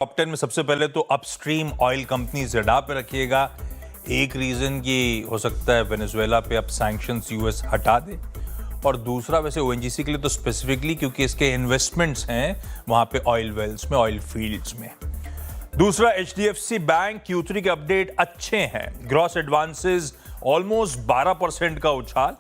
Top 10 में सबसे पहले तो अपस्ट्रीम ऑयल कंपनीज रडार पे रखिएगा। एक रीजन कि हो सकता है वेनेजुएला पे अब सैंक्शंस यूएस हटा दे, और दूसरा वैसे ओएनजीसी के लिए तो स्पेसिफिकली क्योंकि इसके इन्वेस्टमेंट्स हैं वहां पे ऑयल वेल्स में, ऑयल फील्ड्स में। दूसरा एचडीएफसी बैंक Q3 के अपडेट अच्छे हैं। ग्रॉस एडवांसेस ऑलमोस्ट 12% का उछाल।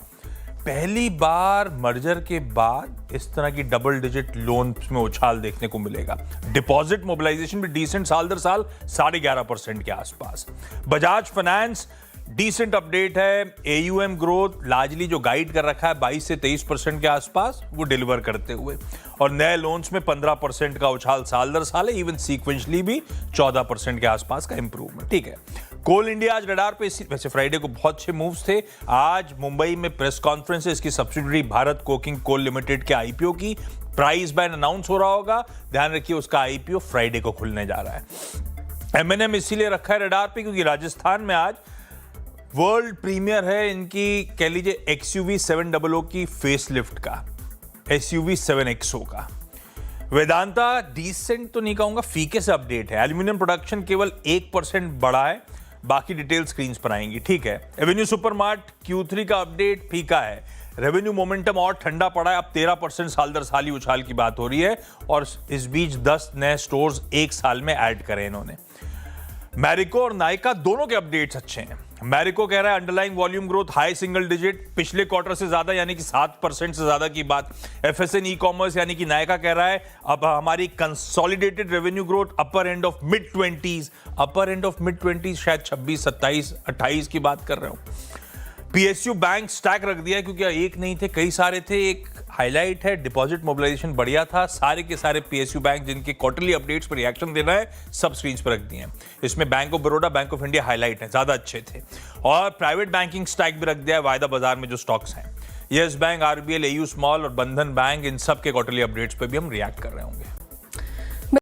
पहली बार मर्जर के बाद इस तरह की डबल डिजिट लोन में उछाल देखने को मिलेगा। डिपॉजिट मोबिलाइजेशन भी डिसेंट, साल दर साल 11.5% के आसपास। बजाज फाइनेंस डिसेंट अपडेट है। एयूएम ग्रोथ लार्जली जो गाइड कर रखा है 22 से 23% के आसपास, वो डिलीवर करते हुए, और नए लोन्स में 15% का उछाल साल दर साल है। इवन सीक्वेंशली भी 14% के आसपास का इंप्रूवमेंट। ठीक है, कोल इंडिया आज रडार पे, वैसे फ्राइडे को बहुत अच्छे मूव्स थे। आज मुंबई में प्रेस कॉन्फ्रेंस है इसकी subsidiary Bharat coking coal limited के आईपीओ की। प्राइस बैंड अनाउंस हो रहा होगा, ध्यान रखिए उसका आईपीओ फ्राइडे को खुलने जा रहा है। एमएनएम इसीलिए रखा है रडार पे क्योंकि राजस्थान में आज वर्ल्ड प्रीमियर है इनकी, कह लीजिए एक्सयूवी 700 की फेसलिफ्ट का, एसयूवी 7XO का। वेदांता डिसेंट तो नहीं कहूंगा, फीके से अपडेट है। एल्यूमिनियम प्रोडक्शन केवल 1% बढ़ा है, बाकी डिटेल स्क्रीन पर आएंगी। ठीक है, एवेन्यू सुपरमार्ट Q3 का अपडेट फीका है। रेवेन्यू मोमेंटम और ठंडा पड़ा है, अब 13% साल दर साल ही उछाल की बात हो रही है, और इस बीच 10 नए स्टोर्स एक साल में ऐड करे इन्होंने। मैरिको और नायका दोनों के अपडेट्स अच्छे हैं। मैरिको कह रहा है underlying volume growth high single digit, पिछले क्वार्टर से ज्यादा यानी कि 7% से ज्यादा की बात। एफएसएन ई कॉमर्स यानी कि नायका कह रहा है अब हमारी consolidated revenue growth upper end of mid 20s, upper end of mid 20s शायद 26, 27, 28 की बात कर रहे हो। पीएसयू बैंक स्टैक रख दिया क्योंकि एक नहीं थे, कई सारे थे। एक हाईलाइट है डिपॉजिट मोबिलाइजेशन बढ़िया था। सारे के सारे पीएसयू बैंक जिनके क्वार्टरली अपडेट्स पर रिएक्शन देना है सब स्क्रीन पर रख दिए हैं। इसमें bank of Baroda, bank of India highlight है, ज्यादा अच्छे थे। और प्राइवेट बैंकिंग स्टैक भी रख दिया है वायदा बाजार में जो स्टॉक्स हैं। Yes bank, RBL, AU small और बंधन बैंक, इन सब के क्वार्टरली अपडेट्स पर भी हम रिएक्ट कर रहे होंगे।